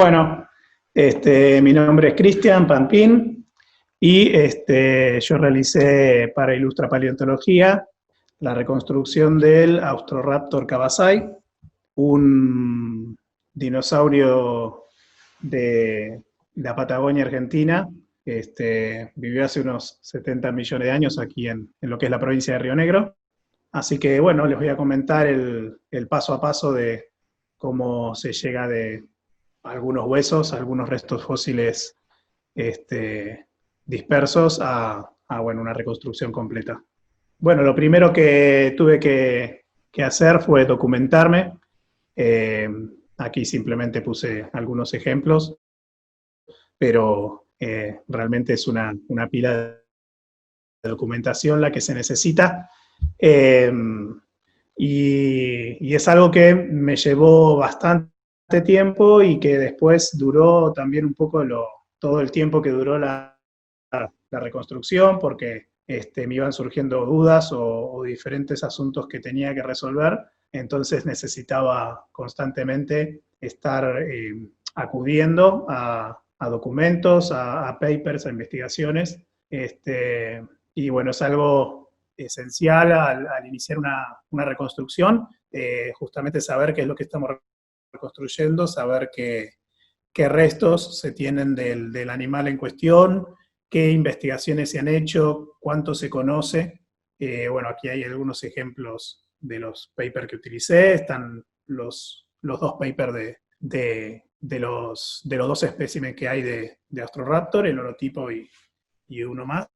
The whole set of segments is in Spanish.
Bueno, mi nombre es Cristian Pampín y yo realicé para Ilustra Paleontología la reconstrucción del Austroraptor cabasai, un dinosaurio de la Patagonia Argentina. Vivió hace unos 70 millones de años aquí en lo que es la provincia de Río Negro. Así que bueno, les voy a comentar el paso a paso de cómo se llega de algunos huesos, algunos restos fósiles dispersos bueno, una reconstrucción completa. Bueno, lo primero que tuve que hacer fue documentarme. Eh, Aquí simplemente puse algunos ejemplos, pero realmente es una pila de documentación la que se necesita. Eh, y es algo que me llevó bastante tiempo y que después duró también un poco todo el tiempo que duró la reconstrucción, porque me iban surgiendo dudas o diferentes asuntos que tenía que resolver, entonces necesitaba constantemente estar acudiendo a documentos, a papers, a investigaciones, y bueno, es algo esencial al iniciar una reconstrucción, justamente saber qué es lo que estamos reconstruyendo, saber qué restos se tienen del animal en cuestión, qué investigaciones se han hecho, cuánto se conoce. Bueno, aquí hay algunos ejemplos de los papers que utilicé, están los dos papers de los dos especímenes que hay de Austroraptor, el holotipo y uno más,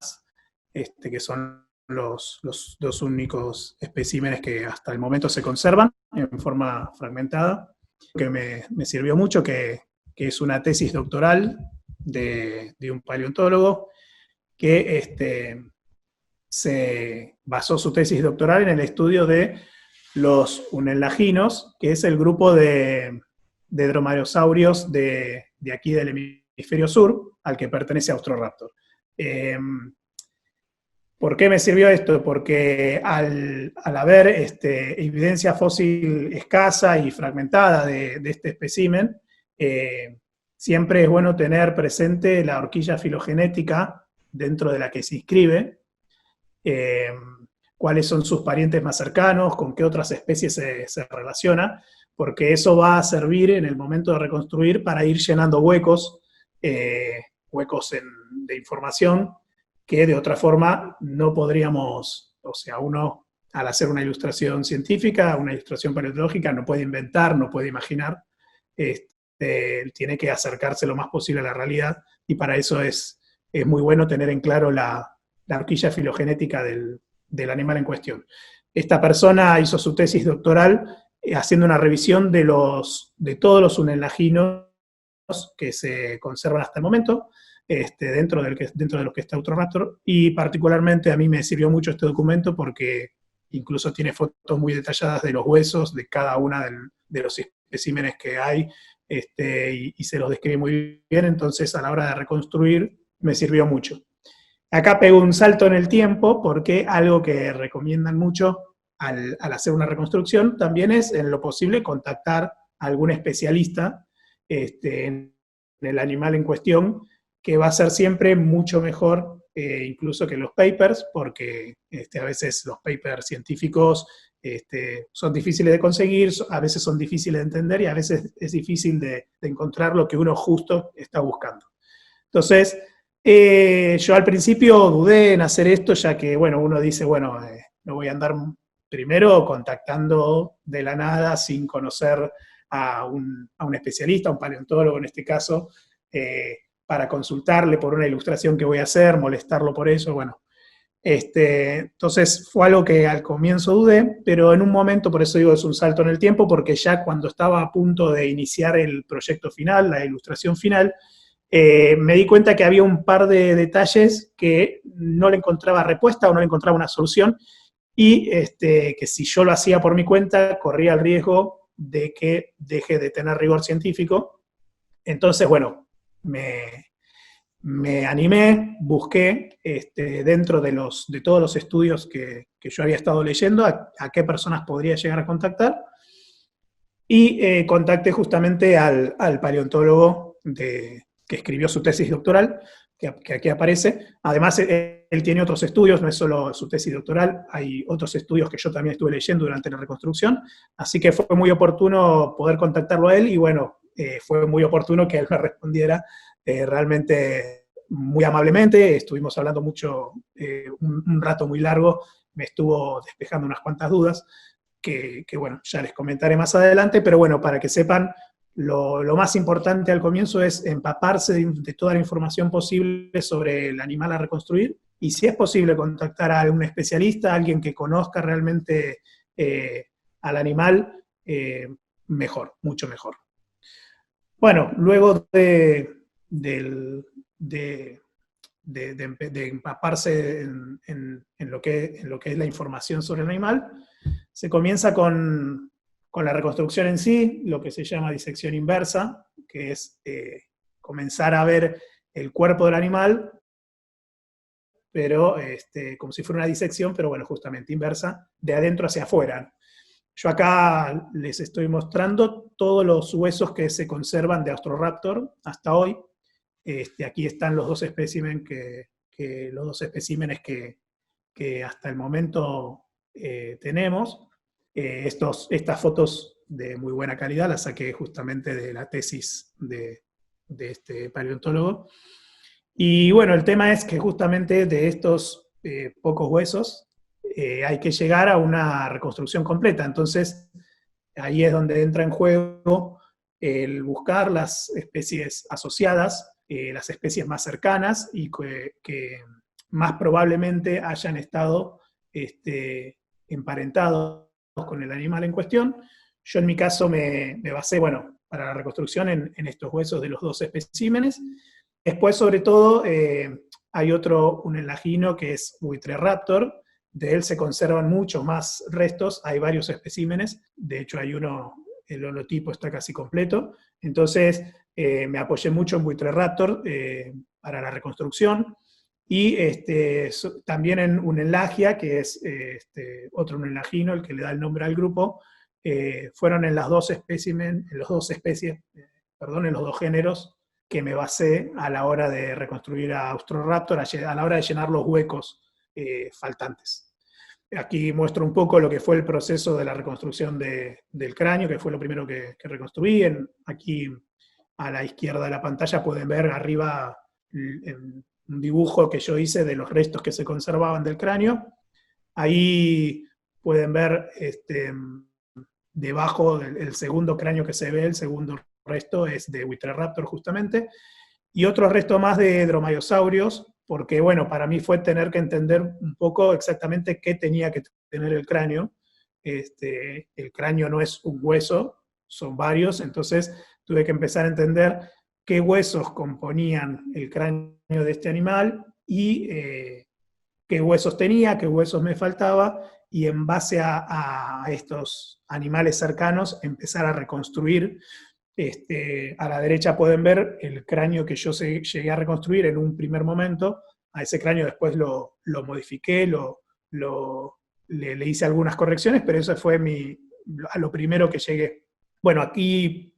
que son los dos únicos especímenes que hasta el momento se conservan en forma fragmentada, que me sirvió mucho, que es una tesis doctoral de un paleontólogo que se basó su tesis doctoral en el estudio de los unelaginos, que es el grupo de dromaeosaurios de aquí del hemisferio sur, al que pertenece Austroraptor. ¿Por qué me sirvió esto? Porque al haber evidencia fósil escasa y fragmentada de este espécimen, siempre es bueno tener presente la horquilla filogenética dentro de la que se inscribe, eh, cuáles son sus parientes más cercanos, con qué otras especies se relaciona, porque eso va a servir en el momento de reconstruir para ir llenando huecos, de información que de otra forma no podríamos, o sea, uno al hacer una ilustración científica, una ilustración paleontológica, no puede inventar, no puede imaginar, tiene que acercarse lo más posible a la realidad, y para eso es muy bueno tener en claro la horquilla filogenética del animal en cuestión. Esta persona hizo su tesis doctoral haciendo una revisión de todos los unelaginos que se conservan hasta el momento, dentro de lo que está Austroraptor, y particularmente a mí me sirvió mucho este documento porque incluso tiene fotos muy detalladas de los huesos de cada una de los especímenes que hay, y se los describe muy bien, entonces a la hora de reconstruir me sirvió mucho. Acá pego un salto en el tiempo porque algo que recomiendan mucho al hacer una reconstrucción también es, en lo posible, contactar a algún especialista en el animal en cuestión, que va a ser siempre mucho mejor, incluso que los papers, porque a veces los papers científicos son difíciles de conseguir, a veces son difíciles de entender y a veces es difícil de encontrar lo que uno justo está buscando. Entonces, yo al principio dudé en hacer esto, ya que, bueno, uno dice, bueno, no voy a andar primero contactando de la nada sin conocer a un especialista, a un paleontólogo en este caso, para consultarle por una ilustración que voy a hacer, molestarlo por eso, bueno. Entonces fue algo que al comienzo dudé, pero en un momento, por eso digo es un salto en el tiempo, porque ya cuando estaba a punto de iniciar el proyecto final, la ilustración final, me di cuenta que había un par de detalles que no le encontraba respuesta o no le encontraba una solución, y que si yo lo hacía por mi cuenta, corría el riesgo de que deje de tener rigor científico. Entonces, bueno, me animé, busqué dentro de todos los estudios que yo había estado leyendo a qué personas podría llegar a contactar, y contacté justamente al paleontólogo que escribió su tesis doctoral, que aquí aparece. Además, él tiene otros estudios, no es solo su tesis doctoral, hay otros estudios que yo también estuve leyendo durante la reconstrucción, así que fue muy oportuno poder contactarlo a él, y bueno, fue muy oportuno que él me respondiera realmente muy amablemente. Estuvimos hablando mucho, un rato muy largo, me estuvo despejando unas cuantas dudas, que bueno, ya les comentaré más adelante, pero bueno, para que sepan, lo más importante al comienzo es empaparse de toda la información posible sobre el animal a reconstruir, y si es posible contactar a un especialista, a alguien que conozca realmente al animal, mejor, mucho mejor. Bueno, luego del- de- de empaparse en lo que es la información sobre el animal, se comienza con la reconstrucción en sí, lo que se llama disección inversa, que es comenzar a ver el cuerpo del animal, pero como si fuera una disección, pero bueno, justamente inversa, de adentro hacia afuera. Yo acá les estoy mostrando todos los huesos que se conservan de Austroraptor hasta hoy. Aquí están los dos especímenes que hasta el momento tenemos. Estas fotos de muy buena calidad las saqué justamente de la tesis de este paleontólogo. Y bueno, el tema es que justamente de estos pocos huesos hay que llegar a una reconstrucción completa. Entonces, ahí es donde entra en juego el buscar las especies asociadas, las especies más cercanas y que más probablemente hayan estado emparentados con el animal en cuestión. Yo en mi caso me basé, bueno, para la reconstrucción en estos huesos de los dos especímenes. Después, sobre todo, hay un enlagino que es Buitreraptor. De él se conservan muchos más restos, hay varios especímenes, de hecho hay uno, el holotipo está casi completo. Entonces me apoyé mucho en Buitreraptor para la reconstrucción, y también en un enlagia, que es otro unenlagino, el que le da el nombre al grupo. Fueron en las dos espécimes, en los dos especies, perdón, en los dos géneros que me basé a la hora de reconstruir a Austroraptor, a la hora de llenar los huecos faltantes. Aquí muestro un poco lo que fue el proceso de la reconstrucción del cráneo, que fue lo primero que reconstruí. Aquí a la izquierda de la pantalla pueden ver arriba un dibujo que yo hice de los restos que se conservaban del cráneo. Ahí pueden ver debajo del segundo cráneo que se ve, el segundo resto es de Buitreraptor justamente, y otro resto más de dromaeosaurios, porque bueno, para mí fue tener que entender un poco exactamente qué tenía que tener el cráneo. El cráneo no es un hueso, son varios, entonces tuve que empezar a entender qué huesos componían el cráneo de este animal, y qué huesos tenía, qué huesos me faltaba, y en base a estos animales cercanos empezar a reconstruir. A la derecha pueden ver el cráneo que yo llegué a reconstruir en un primer momento. A ese cráneo después lo modifiqué, le hice algunas correcciones, pero eso fue a lo primero que llegué. Bueno, aquí,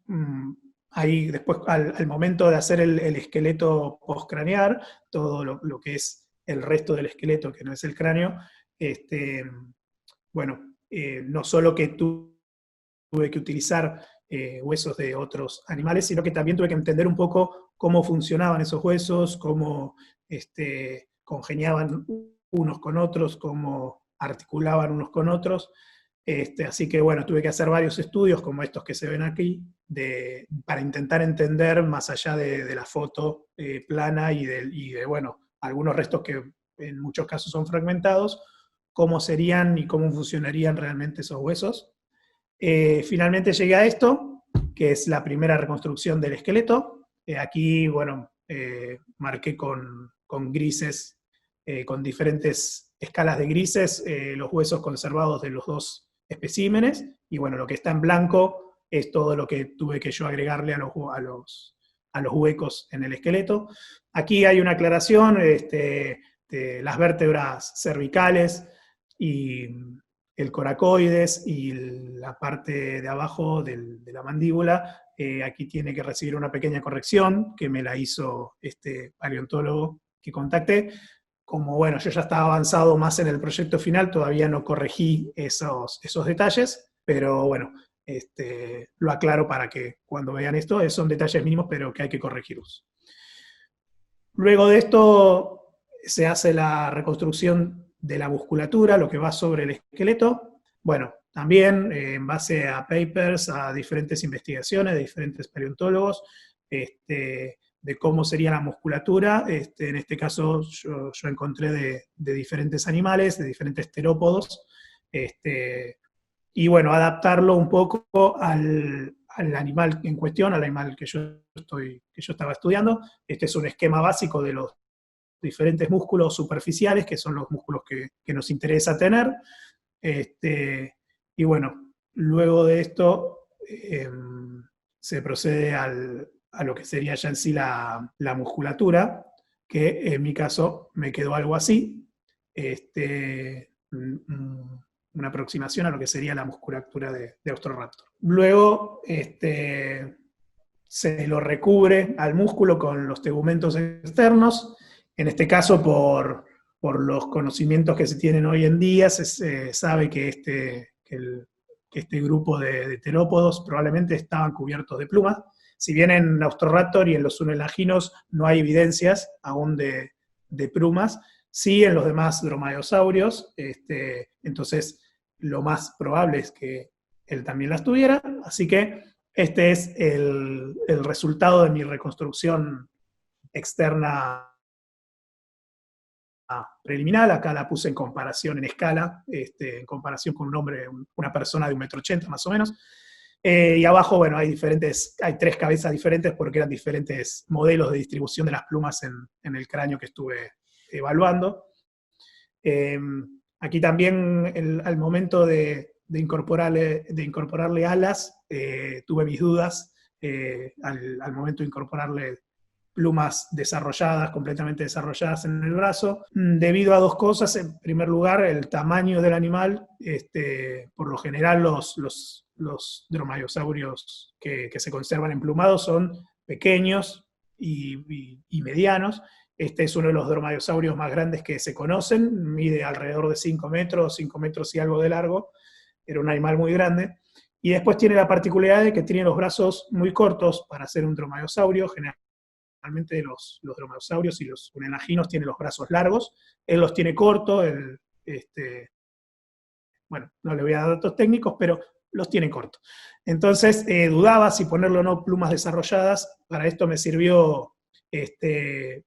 ahí después, al momento de hacer el esqueleto postcranear, todo lo que es el resto del esqueleto, que no es el cráneo, bueno, no solo que tuve que utilizar huesos de otros animales, sino que también tuve que entender un poco cómo funcionaban esos huesos, cómo congeniaban unos con otros, cómo articulaban unos con otros. Así que bueno, tuve que hacer varios estudios como estos que se ven aquí, para intentar entender más allá de la foto plana y de, bueno, algunos restos que en muchos casos son fragmentados, cómo serían y cómo funcionarían realmente esos huesos. Finalmente llegué a esto, que es la primera reconstrucción del esqueleto. Aquí, bueno, marqué con grises, con diferentes escalas de grises, los huesos conservados de los dos especímenes, y bueno, lo que está en blanco es todo lo que tuve que yo agregarle a los huecos en el esqueleto. Aquí hay una aclaración de las vértebras cervicales y el coracoides y la parte de abajo de la mandíbula, aquí tiene que recibir una pequeña corrección que me la hizo este paleontólogo que contacté. Como bueno, yo ya estaba avanzado más en el proyecto final, todavía no corregí esos detalles, pero bueno, lo aclaro para que cuando vean esto, son detalles mínimos, pero que hay que corregirlos. Luego de esto se hace la reconstrucción de la musculatura, lo que va sobre el esqueleto. Bueno, también en base a papers, a diferentes investigaciones de diferentes paleontólogos, de cómo sería la musculatura. En este caso yo encontré de diferentes animales, de diferentes terópodos, y bueno, adaptarlo un poco al animal en cuestión, al animal que yo estaba estudiando. Este es un esquema básico de los diferentes músculos superficiales, que son los músculos que nos interesa tener. Y bueno, luego de esto se procede a lo que sería ya en sí la musculatura, que en mi caso me quedó algo así, una aproximación a lo que sería la musculatura de Austroraptor. Luego se lo recubre al músculo con los tegumentos externos, en este caso por los conocimientos que se tienen hoy en día, se sabe que este grupo de terópodos probablemente estaban cubiertos de plumas. Si bien en Austroraptor y en los unelaginos no hay evidencias aún de plumas, sí en los demás dromaeosaurios, entonces lo más probable es que él también las tuviera, así que este es el resultado de mi reconstrucción externa preliminar. Acá la puse en comparación en escala, en comparación con un hombre, una persona de 1,80 m más o menos. Y abajo, bueno, hay 3 cabezas diferentes porque eran diferentes modelos de distribución de las plumas en el cráneo que estuve evaluando. Aquí también, al momento de incorporarle alas, tuve mis dudas al momento de incorporarle plumas desarrolladas, completamente desarrolladas en el brazo, debido a 2 cosas. En primer lugar, el tamaño del animal. Por lo general los dromaeosaurios que se conservan emplumados son pequeños y medianos. Este es uno de los dromaeosaurios más grandes que se conocen, mide alrededor de 5 metros, 5 metros y algo de largo, era un animal muy grande. Y después tiene la particularidad de que tiene los brazos muy cortos para ser un dromaeosaurio. Generalmente los dromaeosaurios y los unelaginos tienen los brazos largos, él los tiene cortos, bueno, no le voy a dar datos técnicos, pero los tiene cortos. Entonces dudaba si ponerle o no plumas desarrolladas. Para esto me sirvió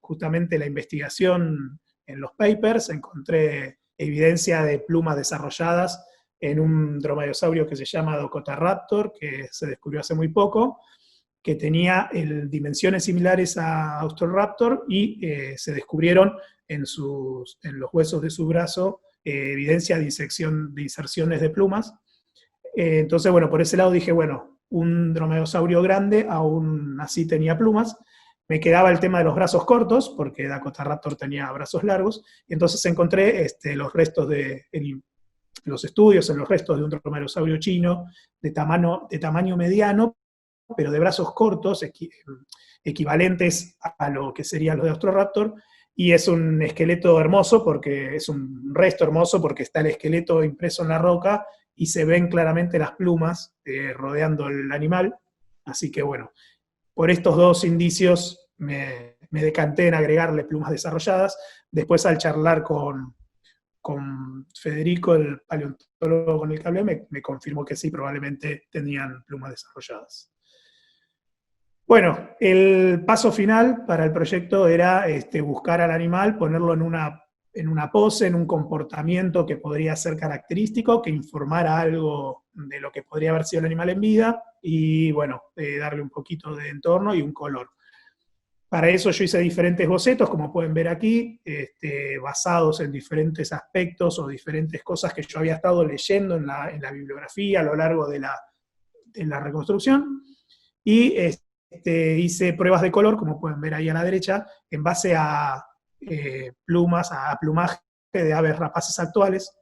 justamente la investigación en los papers. Encontré evidencia de plumas desarrolladas en un dromaeosaurio que se llama Docotaraptor, que se descubrió hace muy poco, que tenía dimensiones similares a Austroraptor, y se descubrieron en los huesos de su brazo evidencia de inserciones de plumas. Entonces, bueno, por ese lado dije, bueno, un dromaeosaurio grande aún así tenía plumas. Me quedaba el tema de los brazos cortos, porque Dakotaraptor tenía brazos largos, y entonces encontré los restos los estudios en los restos de un dromaeosaurio chino de tamaño mediano, pero de brazos cortos, equivalentes a lo que serían los de Austroraptor, y es un esqueleto hermoso, porque es un resto hermoso, porque está el esqueleto impreso en la roca, y se ven claramente las plumas rodeando el animal. Así que bueno, por estos 2 indicios me decanté en agregarle plumas desarrolladas. Después, al charlar con Federico, el paleontólogo con el que hablé, me confirmó que sí, probablemente tenían plumas desarrolladas. Bueno, el paso final para el proyecto era buscar al animal, ponerlo en una pose, en un comportamiento que podría ser característico, que informara algo de lo que podría haber sido el animal en vida, y bueno, darle un poquito de entorno y un color. Para eso yo hice diferentes bocetos, como pueden ver aquí, basados en diferentes aspectos o diferentes cosas que yo había estado leyendo en la bibliografía a lo largo de la reconstrucción, y hice pruebas de color, como pueden ver ahí a la derecha, en base a plumaje de aves rapaces actuales.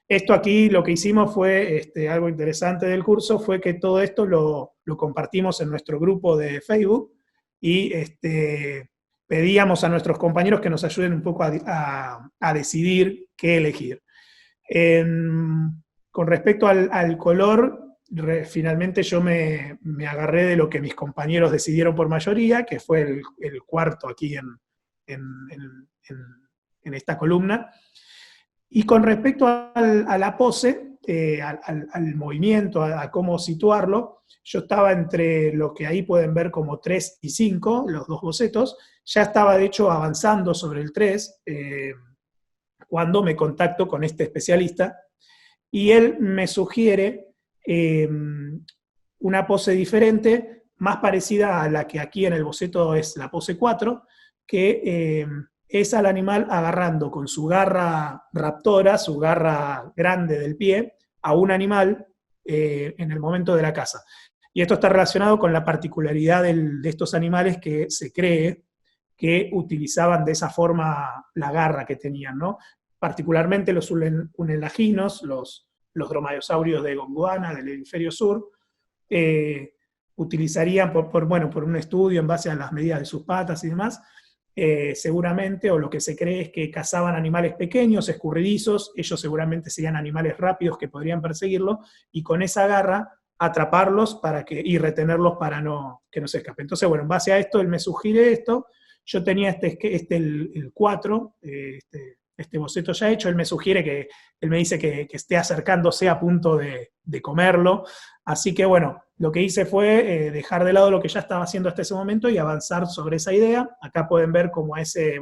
Esto aquí lo que hicimos fue, algo interesante del curso, fue que todo esto lo compartimos en nuestro grupo de Facebook y pedíamos a nuestros compañeros que nos ayuden un poco a decidir qué elegir. Con respecto al color, finalmente yo me agarré de lo que mis compañeros decidieron por mayoría, que fue el cuarto aquí en, en esta columna. Y con respecto a la pose, al movimiento, a cómo situarlo, yo estaba entre lo que ahí pueden ver como 3 y 5, los dos bocetos. Ya estaba de hecho avanzando sobre el 3 cuando me contacto con este especialista y él me sugiere una pose diferente, más parecida a la que aquí en el boceto es la pose 4, que es al animal agarrando con su garra raptora, su garra grande del pie, a un animal en el momento de la caza. Y esto está relacionado con la particularidad de estos animales que se cree que utilizaban de esa forma la garra que tenían, ¿no? Particularmente los unelaginos, los dromaeosaurios de Gondwana, del hemisferio sur, utilizarían por un estudio en base a las medidas de sus patas y demás, seguramente, o lo que se cree es que cazaban animales pequeños, escurridizos, ellos seguramente serían animales rápidos que podrían perseguirlo, y con esa garra atraparlos y retenerlos para que no se escapen. Entonces, bueno, en base a esto, él me sugiere esto, yo tenía el 4, este boceto ya hecho, él me sugiere él me dice que esté acercándose a punto de comerlo, así que bueno, lo que hice fue dejar de lado lo que ya estaba haciendo hasta ese momento y avanzar sobre esa idea. Acá pueden ver cómo a ese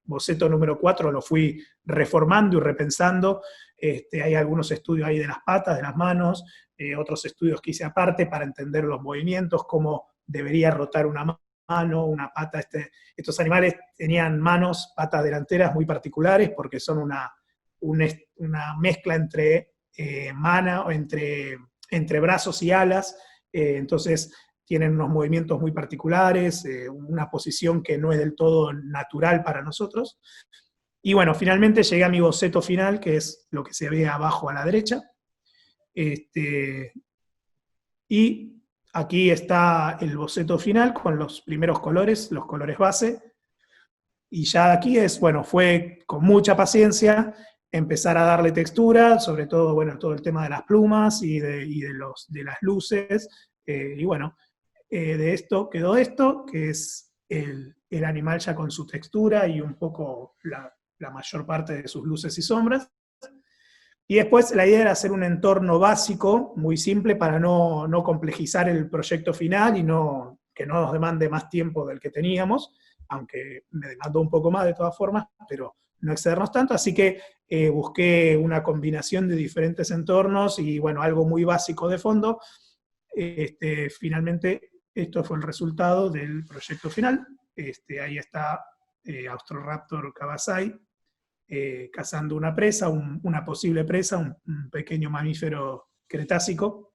boceto número 4 lo fui reformando y repensando. Hay algunos estudios ahí de las patas, de las manos, otros estudios que hice aparte para entender los movimientos, cómo debería rotar una mano, una pata. Estos animales tenían manos, patas delanteras muy particulares porque son una mezcla entre entre brazos y alas, entonces tienen unos movimientos muy particulares, una posición que no es del todo natural para nosotros. Y bueno, finalmente llegué a mi boceto final, que es lo que se ve abajo a la derecha. Y aquí está el boceto final con los primeros colores, los colores base. Y ya aquí fue con mucha paciencia empezar a darle textura, sobre todo, todo el tema de las plumas y de las luces. Y bueno, de esto quedó esto, que es el animal ya con su textura y un poco la mayor parte de sus luces y sombras. Y después la idea era hacer un entorno básico, muy simple, para no complejizar el proyecto final y que no nos demande más tiempo del que teníamos, aunque me demandó un poco más de todas formas, pero no excedernos tanto. Así que busqué una combinación de diferentes entornos y bueno, algo muy básico de fondo. Finalmente, esto fue el resultado del proyecto final. Ahí está Austroraptor cabasai, cazando una presa, una posible presa, un pequeño mamífero cretácico.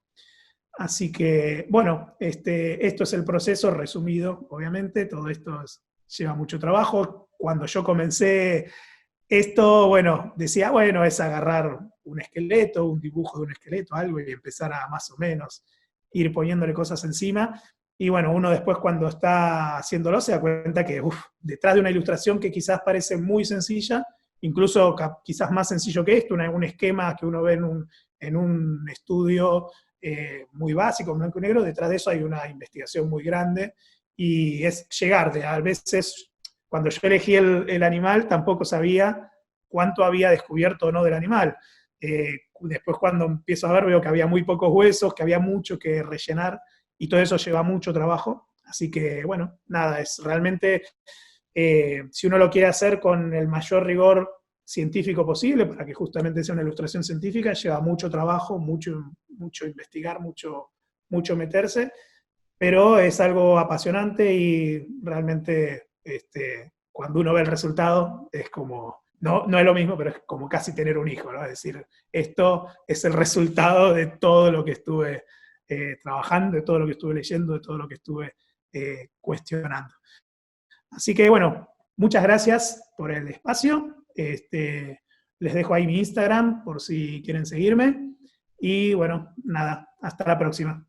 Así que, bueno, esto es el proceso resumido, obviamente, todo esto lleva mucho trabajo. Cuando yo comencé esto, decía, es agarrar un esqueleto, un dibujo de un esqueleto, algo, y empezar a más o menos ir poniéndole cosas encima. Y bueno, uno después cuando está haciéndolo se da cuenta que detrás de una ilustración que quizás parece muy sencilla, incluso quizás más sencillo que esto, un esquema que uno ve en un estudio muy básico, en blanco y negro, detrás de eso hay una investigación muy grande y es llegar a veces, cuando yo elegí el animal tampoco sabía cuánto había descubierto o no del animal. Después cuando empiezo a ver veo que había muy pocos huesos, que había mucho que rellenar y todo eso lleva mucho trabajo, así que bueno, nada, es realmente... si uno lo quiere hacer con el mayor rigor científico posible, para que justamente sea una ilustración científica, lleva mucho trabajo, mucho investigar, mucho meterse, pero es algo apasionante y realmente cuando uno ve el resultado es como, no es lo mismo, pero es como casi tener un hijo, ¿no? Es decir, esto es el resultado de todo lo que estuve trabajando, de todo lo que estuve leyendo, de todo lo que estuve cuestionando. Así que bueno, muchas gracias por el espacio. Les dejo ahí mi Instagram por si quieren seguirme. Y bueno, nada, hasta la próxima.